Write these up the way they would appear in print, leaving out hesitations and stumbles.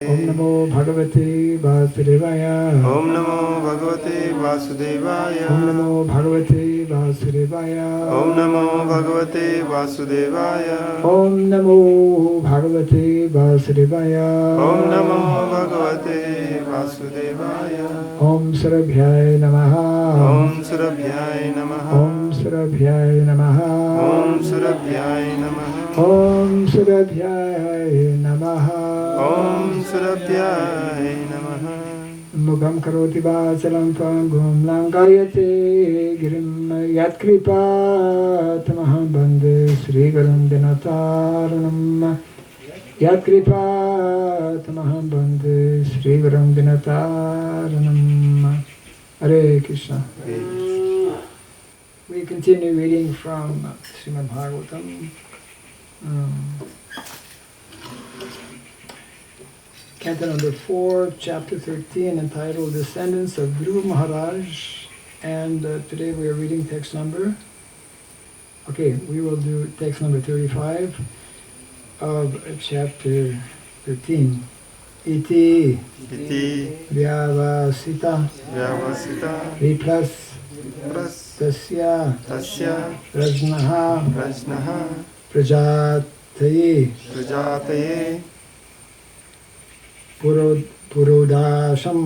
Om Namo Bhagavate Vasudevaya. Om Namo Bhagavate Vasudevaya. Om Namo Bhagavate Vasudevaya. Om Namo Bhagavate Vasudevaya. Om Namo Bhagavate Vasudevaya. Om Namo Bhagavate Vasudevaya. Om Sarabhyaya Namaha. Om Surabhyaya Namaha. Om Sarabhyaya Namaha. Om Surabhyaya Namaha. Om Sarabhyaya Namaha. Om Surabhyaya Namaha. Mukham karoti vachalam pangum langayate girim yatkripa tamaham bande Sri Gurum Dinataranam. Yatkripa tamaham bande Sri Gurum Dinataranam. Hare Krishna. We continue reading from Srimad Bhagavatam. Canto number 4, chapter 13, entitled Descendants of Dhruva Maharaj. And today we are reading text number. Okay, we will do text number 35 of chapter 13. Iti Vyavasita Vipras Tasya Rajnaha Prajataye Purodasham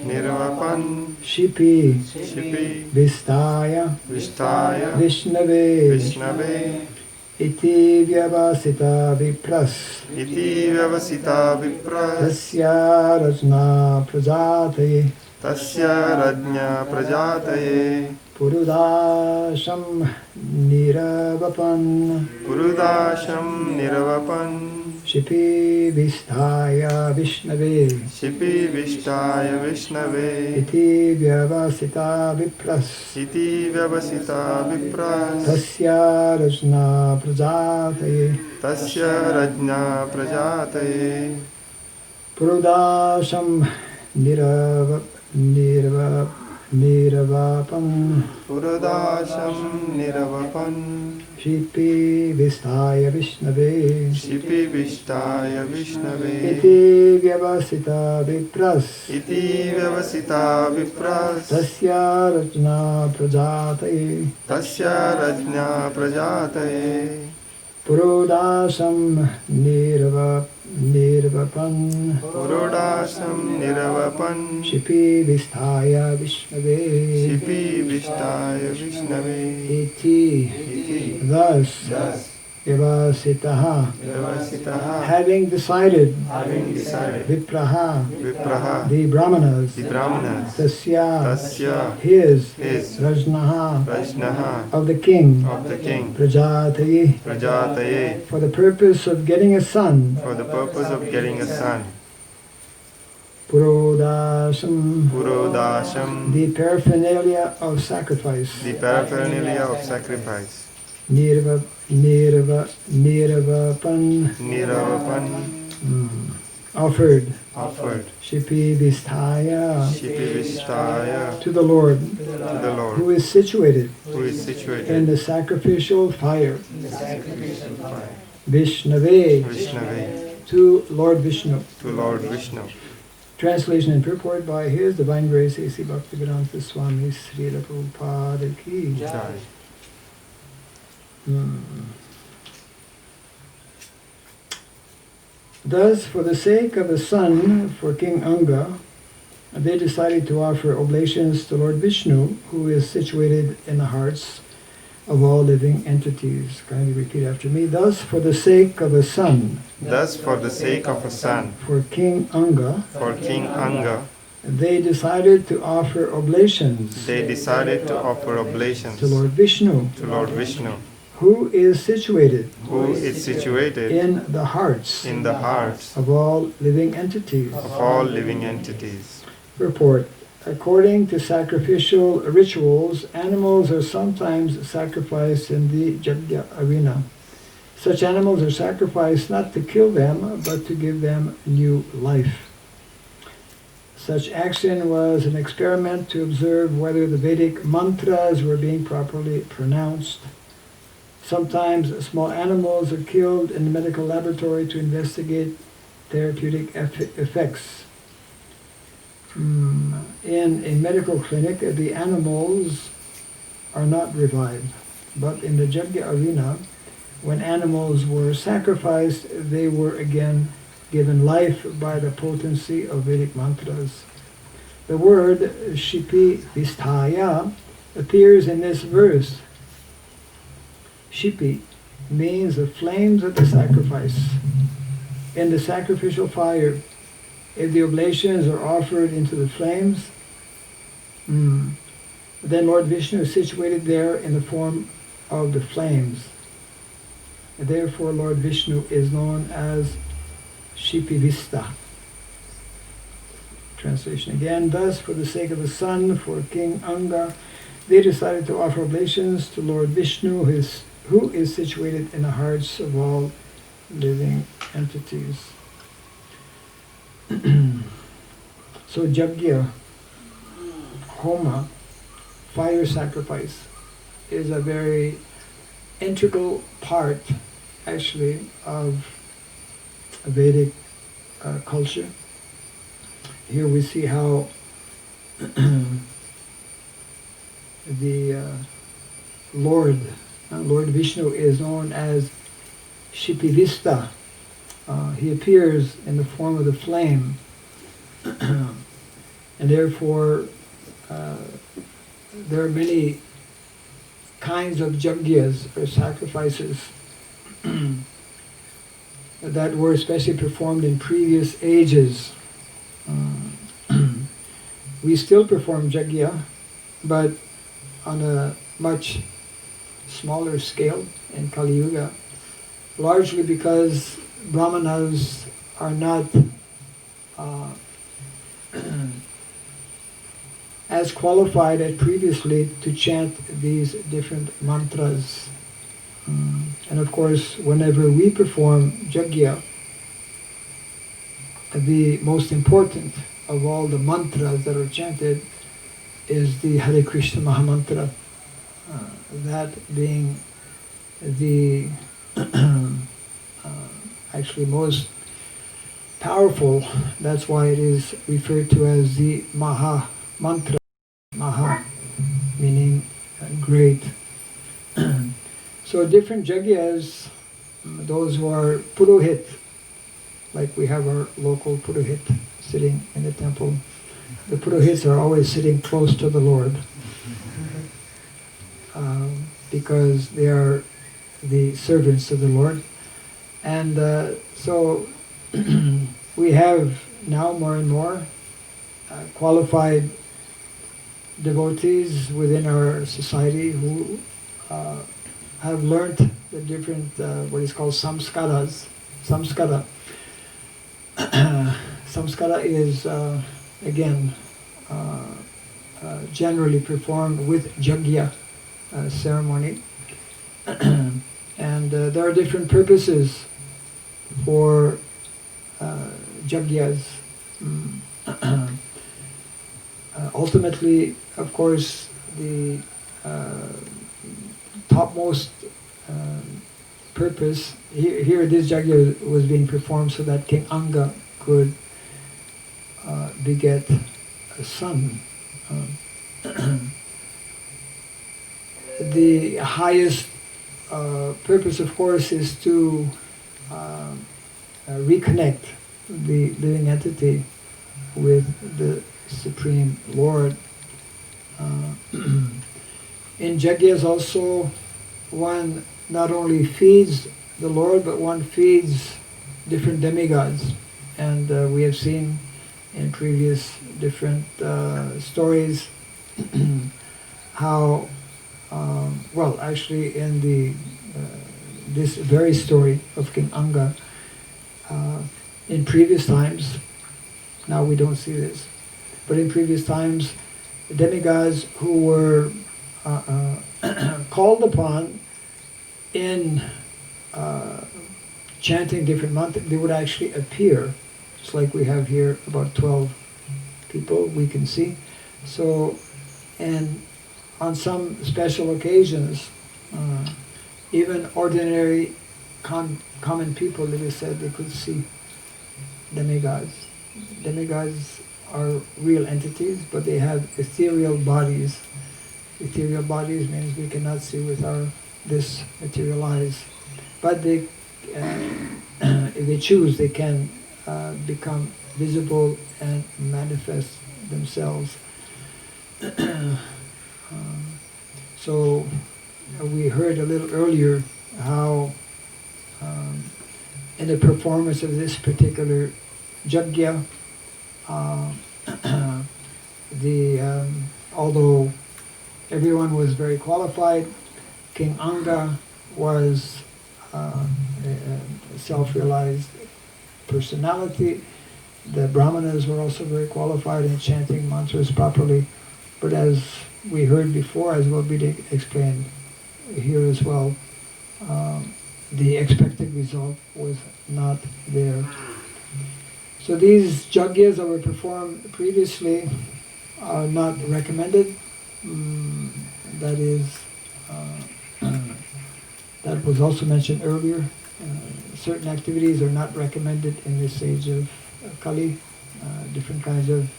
Nirvapan Shipi Vistaya Vishnave Iti Vyavasita Vipras Tasya Rajna Prajataye Purudasham Nirvapan Shipi Vistaya Vishnave Iti Vyavasita Vipras Tasya Rajna Prajataye Purudasham Nirvapan Shipi Vistaya Vishnave Iti Vyavasita Vipras Tasya Rajna Prajataye Purudasham Nirvapan Shipi Vistaya Vishnave Iti Thus Vyavasitaha having decided Vipraha the Brahmanas Tasya his Rajnaha of the king Prajataye for the purpose of getting a son Purodasham the paraphernalia of sacrifice Nirvapan offered Shipi Vistaya to the Lord who is situated in the sacrificial fire Vishnave to Lord Vishnu. Translation and purport by His Divine Grace A.C. Bhaktivedanta Swami Srila Prabhupada Ki Jai. Thus, for the sake of a son for King Anga, they decided to offer oblations to Lord Vishnu, who is situated in the hearts of all living entities. Kindly repeat after me. Thus, for the sake of a son for King Anga, they decided to offer oblations to Lord Vishnu, who is situated in the hearts of all living entities. Report. According to sacrificial rituals, animals are sometimes sacrificed in the Yajna arena. Such animals are sacrificed not to kill them, but to give them new life. Such action was an experiment to observe whether the Vedic mantras were being properly pronounced. Sometimes small animals are killed in the medical laboratory to investigate therapeutic effects. In a medical clinic, the animals are not revived, but in the Yajna arena, when animals were sacrificed, they were again given life by the potency of Vedic mantras. The word Shipi Visthaya appears in this verse. Shipi means the flames of the sacrifice. In the sacrificial fire, if the oblations are offered into the flames, then Lord Vishnu is situated there in the form of the flames. Therefore, Lord Vishnu is known as Shipivista. Translation again. Thus, for the sake of the sun, for King Anga, they decided to offer oblations to Lord Vishnu, who is situated in the hearts of all living entities. So Yajna, Homa, fire sacrifice, is a very integral part, actually, of Vedic culture. Here we see how the Lord Vishnu is known as Shipivista. He appears in the form of the flame, and therefore there are many kinds of yajnas or sacrifices that were especially performed in previous ages. We still perform yajna, but on a much smaller scale in Kali Yuga, largely because Brahmanas are not as qualified as previously to chant these different mantras. And of course, whenever we perform yajna, the most important of all the mantras that are chanted is the Hare Krishna Mahamantra, that being the actually most powerful. That's why it is referred to as the Maha Mantra. Maha meaning great. So different yajnas, those who are Purohit, like we have our local Purohit sitting in the temple. The Purohits are always sitting close to the Lord because they are the servants of the Lord. And so we have now more and more qualified devotees within our society who have learnt the different, what is called samskaras. Samskara. Samskara is, again, generally performed with yajna ceremony. And there are different purposes for yajnas. Ultimately, of course, the topmost purpose, here this yajna was being performed so that King Anga could beget a son. The highest purpose, of course, is to reconnect the living entity with the Supreme Lord. In yajnas also, one not only feeds the Lord, but one feeds different demigods. And we have seen in previous different stories how, well, actually in the this very story of King Anga, in previous times, now we don't see this, but in previous times, demigods who were called upon in chanting different mantras, they would actually appear, just like we have here about 12 people we can see. So, and on some special occasions, even ordinary common people, it is said they could see demigods. Demigods are real entities, but they have ethereal bodies. Ethereal bodies means we cannot see with this material eyes. But they, if they choose, they can become visible and manifest themselves. So we heard a little earlier how in the performance of this particular yajna, although everyone was very qualified, King Anga was a self-realized personality. The Brahmanas were also very qualified in chanting mantras properly, but as we heard before, as will be explained here as well, the expected result was not there. So these yajnas that were performed previously are not recommended. That is, that was also mentioned earlier. Certain activities are not recommended in this age of Kali. Different kinds of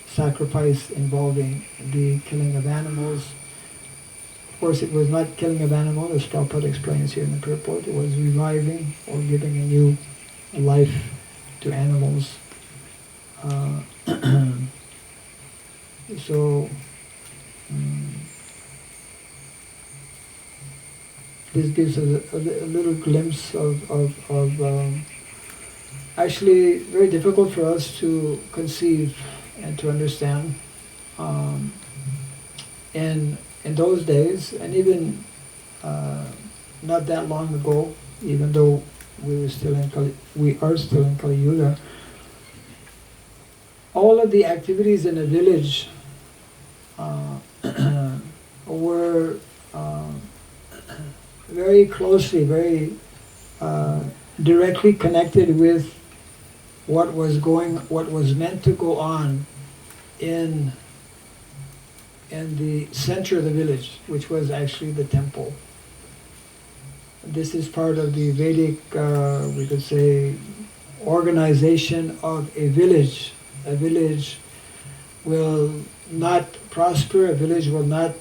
sacrifice involving the killing of animals. Of course, it was not killing of animals, as Prabhupada explains here in the purport. It was reviving or giving a new life to animals. So, this gives us a little glimpse of actually very difficult for us to conceive and to understand. In those days, and even not that long ago, even though we are still in Kali Yuga, all of the activities in a village were very closely, very directly connected with what was meant to go on in the center of the village, which was actually the temple. This is part of the Vedic, we could say, organization of a village. A village will not prosper, a village will not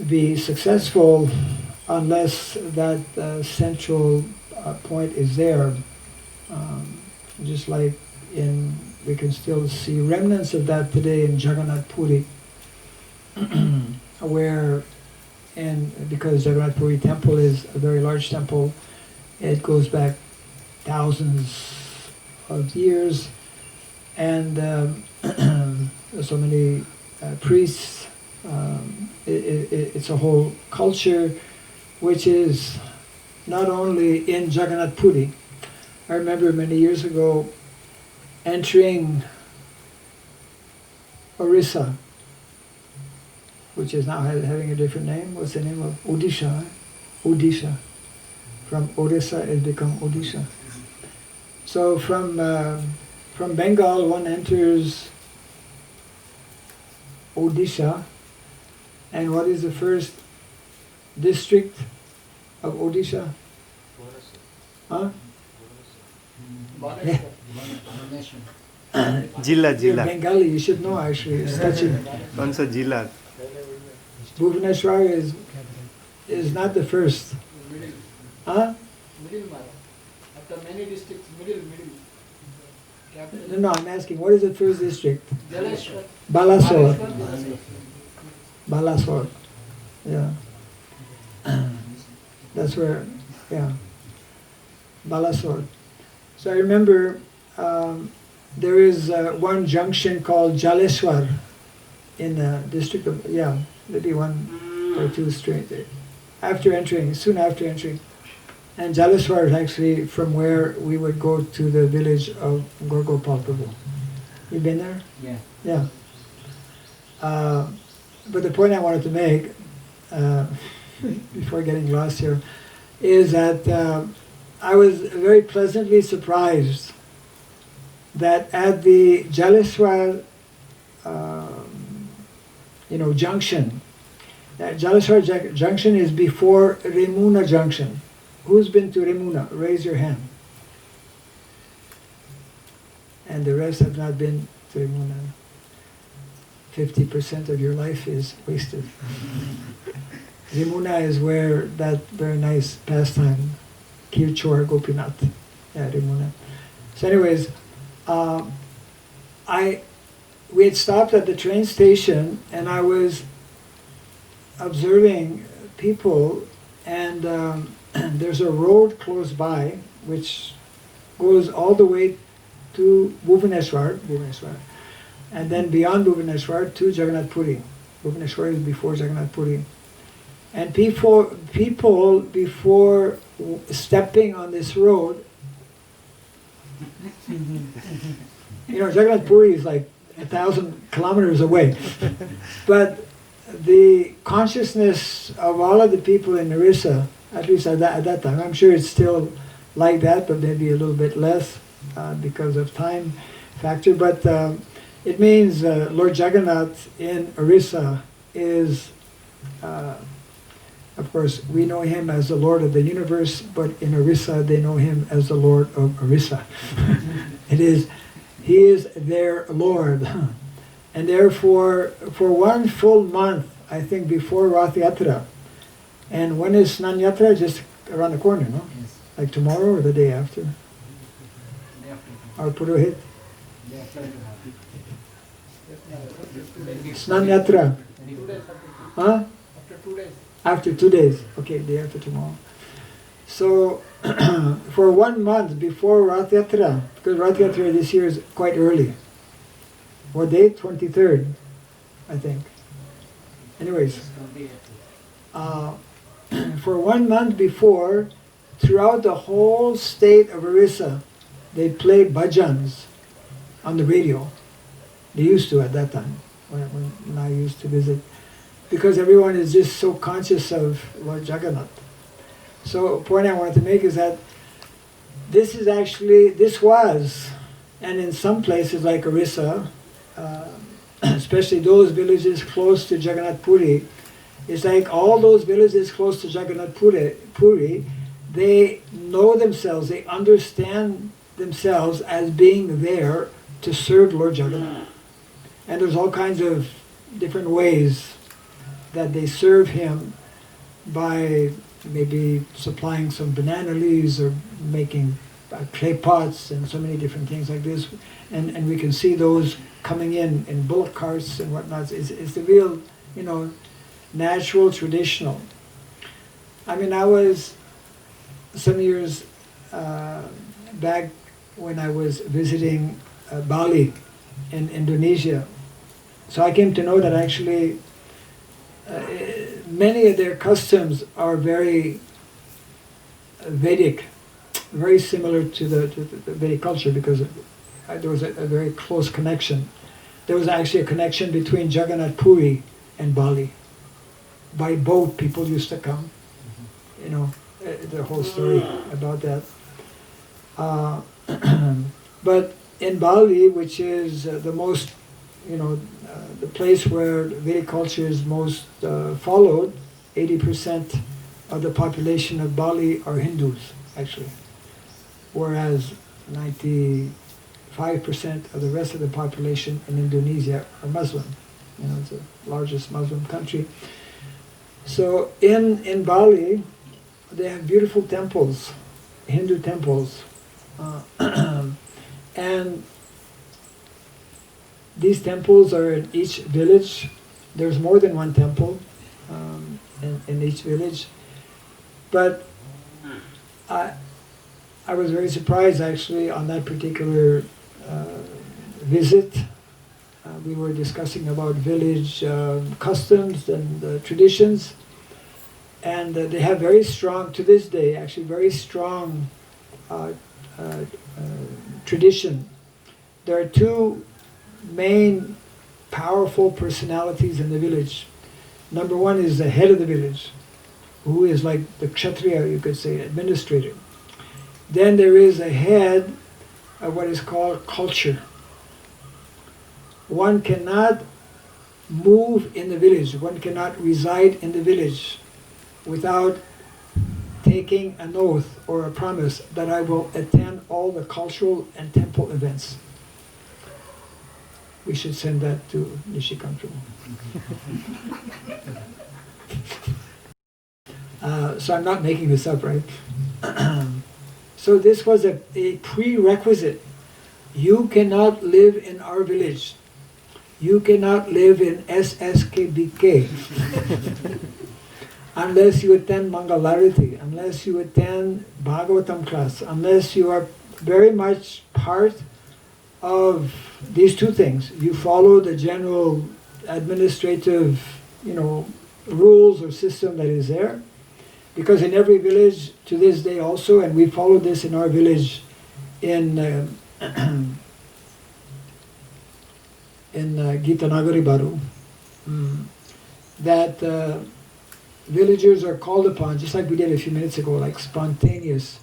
be successful unless that central point is there. Just like we can still see remnants of that today in Jagannath Puri, where, because Jagannath Puri temple is a very large temple, it goes back thousands of years, and so many priests. It's a whole culture which is not only in Jagannath Puri. I remember many years ago entering Orissa, which is now having a different name. What's the name of Odisha? Odisha. From Orissa it become Odisha. So from Bengal one enters Odisha, and what is the first district of Odisha? Huh? Yeah. Jilla, You're Jilla. Bengali, you should know actually. It's touching. कौन सा जिला? Bhubaneswar is not the first. Huh? Middle Mara. After many districts, middle. No, I'm asking, what is the first district? Jaleshwar. Balasore. Balasore. Yeah. That's where, yeah. Balasore. So I remember there is one junction called Jaleshwar in the district of, maybe 1 or 2 streets soon after entering. And Jaleshwar is actually from where we would go to the village of Gorgopal Prabhu. You been there? Yeah. Yeah. But the point I wanted to make, before getting lost here, is that I was very pleasantly surprised that at the Jaleshwar, junction. That Jaleshwar Junction is before Remuna Junction. Who's been to Remuna? Raise your hand. And the rest have not been to Remuna. 50% of your life is wasted. Remuna is where that very nice pastime, Kirchor Gopinath, Remuna. So anyways, we had stopped at the train station and I was observing people, and there's a road close by which goes all the way to Bhubaneswar, and then beyond Bhubaneswar to Jagannath Puri. Bhubaneswar is before Jagannath Puri. And people before stepping on this road, Jagannath Puri is like 1,000 kilometers away. But the consciousness of all of the people in Orissa, at least at that time, I'm sure it's still like that, but maybe a little bit less because of time factor. But it means Lord Jagannath in Orissa is, of course, we know him as the Lord of the universe, but in Orissa they know him as the Lord of Orissa. He is their Lord. And therefore, for one full month, I think, before Rath Yatra, and when is Snan Yatra? Just around the corner, no? Yes. Like tomorrow or the day after? Our Purohit? Snan Yatra. 2 days Huh? after 2 days. After 2 days. Okay, day after tomorrow. So, for 1 month before Rath Yatra, because Rath Yatra this year is quite early. What date? 23rd, I think. Anyways, for 1 month before, throughout the whole state of Orissa, they play bhajans on the radio. They used to at that time, when I used to visit, because everyone is just so conscious of Lord Jagannath. So, the point I wanted to make is that this was, and in some places like Orissa, especially those villages close to Jagannath Puri, it's like all those villages close to Jagannath Puri, they know themselves, they understand themselves as being there to serve Lord Jagannath. And there's all kinds of different ways that they serve him, by maybe supplying some banana leaves or making clay pots and so many different things like this. And we can see those coming in bullock carts and whatnot. It's the real, natural, traditional. I mean, I was some years back when I was visiting Bali in Indonesia. So I came to know that actually many of their customs are very Vedic, very similar to the Vedic culture, because there was a very close connection. There was actually a connection between Jagannath Puri and Bali. By boat, people used to come. The whole story about that. But in Bali, which is the most, the place where Vedic culture is most followed, 80% of the population of Bali are Hindus, actually. Whereas 95% of the rest of the population in Indonesia are Muslim. It's the largest Muslim country. So in Bali, they have beautiful temples, Hindu temples. And these temples are in each village. There's more than one temple in each village. But I was very surprised, actually, on that particular visit. We were discussing about village customs and traditions. And they have very strong, to this day, actually very strong tradition. There are two main powerful personalities in the village. Number one is the head of the village, who is like the Kshatriya, you could say, administrator. Then there is a head of what is called culture. One cannot move in the village, one cannot reside in the village without taking an oath or a promise that I will attend all the cultural and temple events. We should send that to Nishikanto. So I'm not making this up, right? So this was a prerequisite. You cannot live in our village. You cannot live in SSKBK unless you attend Mangalarati, unless you attend Bhagavatam class, unless you are very much part of these two things. You follow the general administrative, rules or system that is there. Because in every village to this day also, and we follow this in our village in Gitanagari Baru, that villagers are called upon, just like we did a few minutes ago, like spontaneous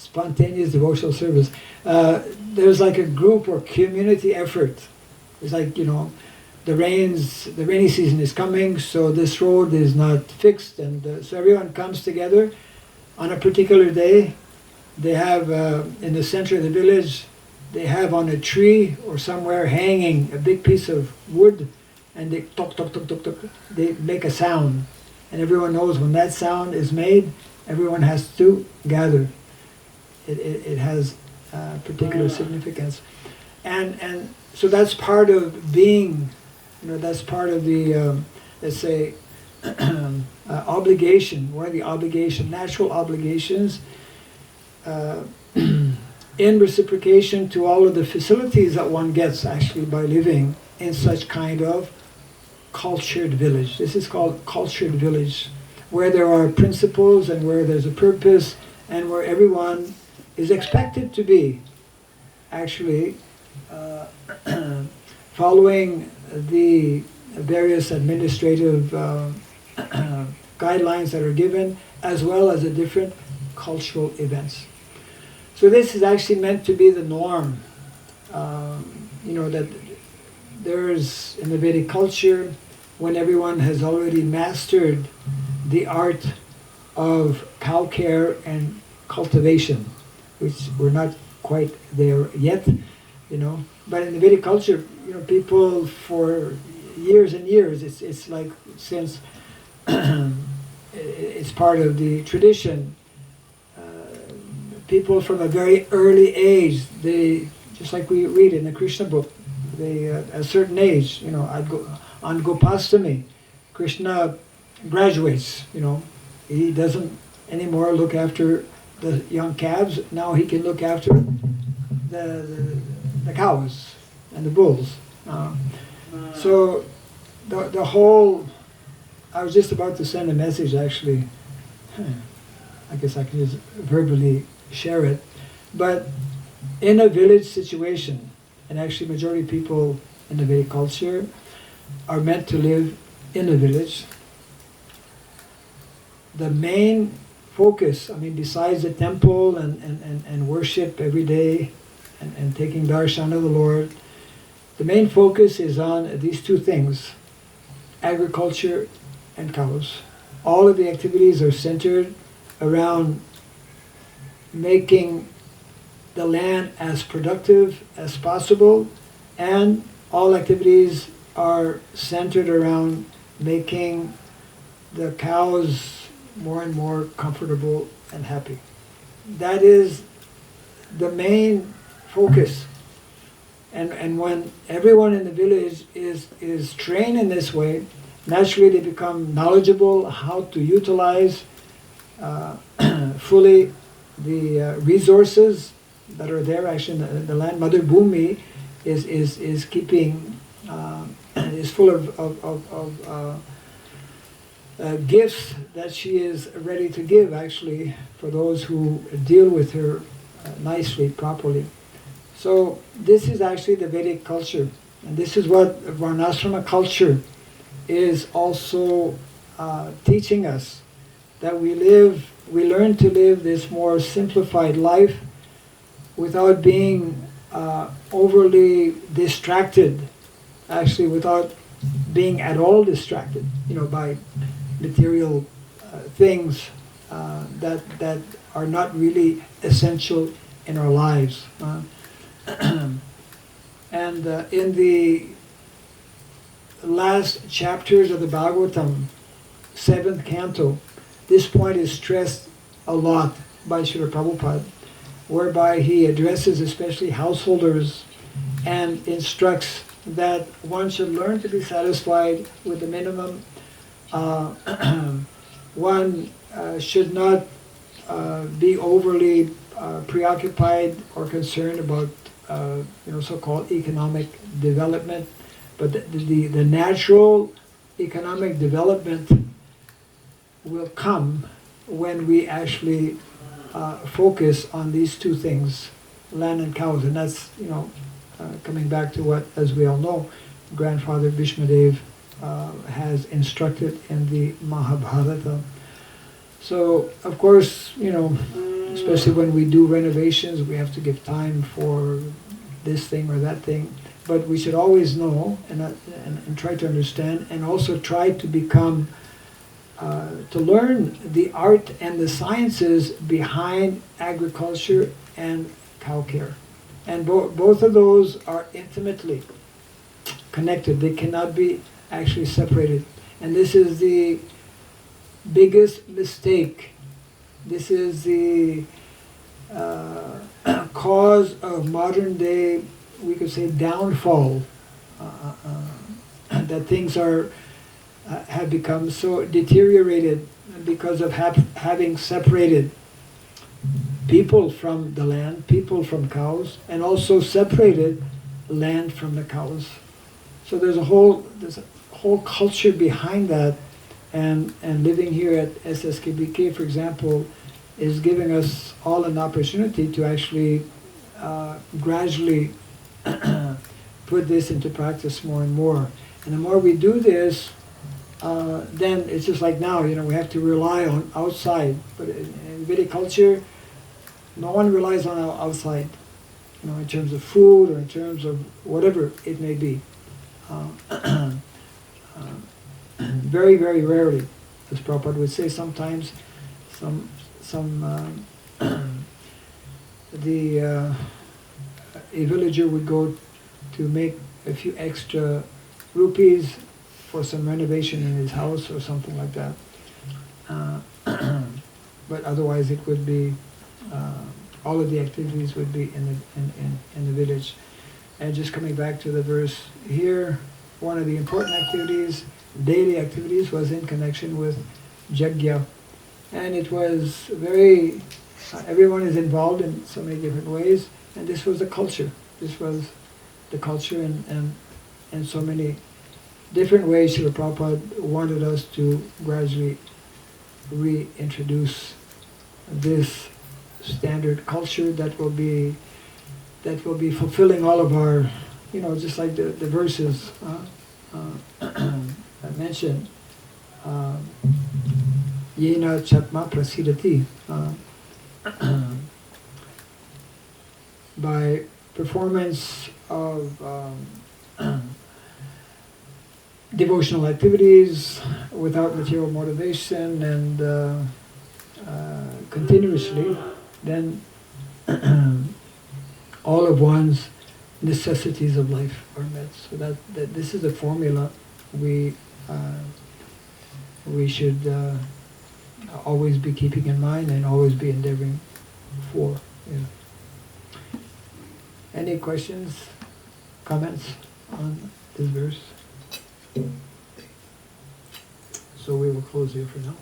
devotional service. There's like a group or community effort. It's like, the rainy season is coming, so this road is not fixed, and so everyone comes together on a particular day. They have, in the center of the village, they have on a tree or somewhere hanging a big piece of wood, and they tok, tok, tok, tok, tok, they make a sound. And everyone knows when that sound is made, everyone has to gather. It has particular significance. And so that's part of being, that's part of the, let's say, obligation, one of the natural obligations, in reciprocation to all of the facilities that one gets actually by living in such kind of cultured village. This is called cultured village, where there are principles and where there's a purpose and where everyone is expected to be actually following the various administrative guidelines that are given, as well as the different cultural events. So this is actually meant to be the norm. That there's, in the Vedic culture, when everyone has already mastered the art of cow care and cultivation, which we're not quite there yet, But in the Vedic culture, people for years and years, it's like since it's part of the tradition. People from a very early age, they, just like we read in the Krishna book, they at a certain age, on Gopastami, Krishna graduates. He doesn't anymore look after the young calves. Now he can look after the cows and the bulls. So the whole, I was just about to send a message actually. I guess I can just verbally share it. But in a village situation, and actually majority of people in the Vedic culture are meant to live in a village, the main focus, besides the temple and worship every day and taking darshan of the Lord, the main focus is on these two things, agriculture and cows. All of the activities are centered around making the land as productive as possible, and all activities are centered around making the cows more and more comfortable and happy. That is the main focus. And when everyone in the village is trained in this way, naturally they become knowledgeable how to utilize fully the resources that are there. Actually, the land, Mother Bhumi, is keeping is full of gifts that she is ready to give. Actually, for those who deal with her nicely, properly. So this is actually the Vedic culture, and this is what Varnasrama culture is also teaching us, that we learn to live this more simplified life without being overly distracted, actually without being at all distracted, by material things that are not really essential in our lives. And in the last chapters of the Bhagavatam, 7th canto, this point is stressed a lot by Srila Prabhupada, whereby he addresses especially householders and instructs that one should learn to be satisfied with the minimum. One should not be overly preoccupied or concerned about so-called economic development, but the natural economic development will come when we actually focus on these two things, land and cows. And that's, coming back to what, as we all know, Grandfather Bhishmadev has instructed in the Mahabharata. So, of course, especially when we do renovations, we have to give time for this thing or that thing. But we should always know and try to understand, and also try to become, to learn the art and the sciences behind agriculture and cow care. And both of those are intimately connected. They cannot be actually separated. And this is the biggest mistake. This is the cause of modern day, we could say, downfall. That things have become so deteriorated because of having separated people from the land, people from cows, and also separated land from the cows. So there's a whole culture behind that, and living here at SSKBK, for example, is giving us all an opportunity to actually gradually put this into practice more and more. And the more we do this, then it's just like now, we have to rely on outside. But in Vedic culture, no one relies on outside, in terms of food or in terms of whatever it may be. Very, very rarely, as Prabhupada would say, sometimes a villager would go to make a few extra rupees for some renovation in his house or something like that. But otherwise it would be, all of the activities would be in the village. And just coming back to the verse here, one of the important activities, daily activities, was in connection with Jagya. And it was very, everyone is involved in so many different ways, and this was the culture. This was the culture in so many different ways. Srila Prabhupada wanted us to gradually reintroduce this standard culture that will be fulfilling all of our, just like the verses I mentioned. Yena Chatma Prasidati. By performance of devotional activities without material motivation and continuously, then all of one's necessities of life are met. So that this is a formula we should always be keeping in mind and always be endeavoring for. Yeah. Any questions, comments on this verse? So we will close here for now.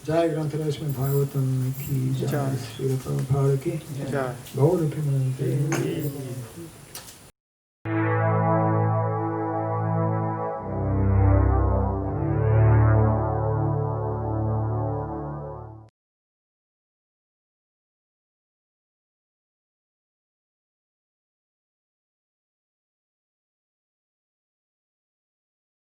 Jai Grantarashmi Bhagavatam ki jai, Srila Prabhupada ki jai, Gaura Premanande.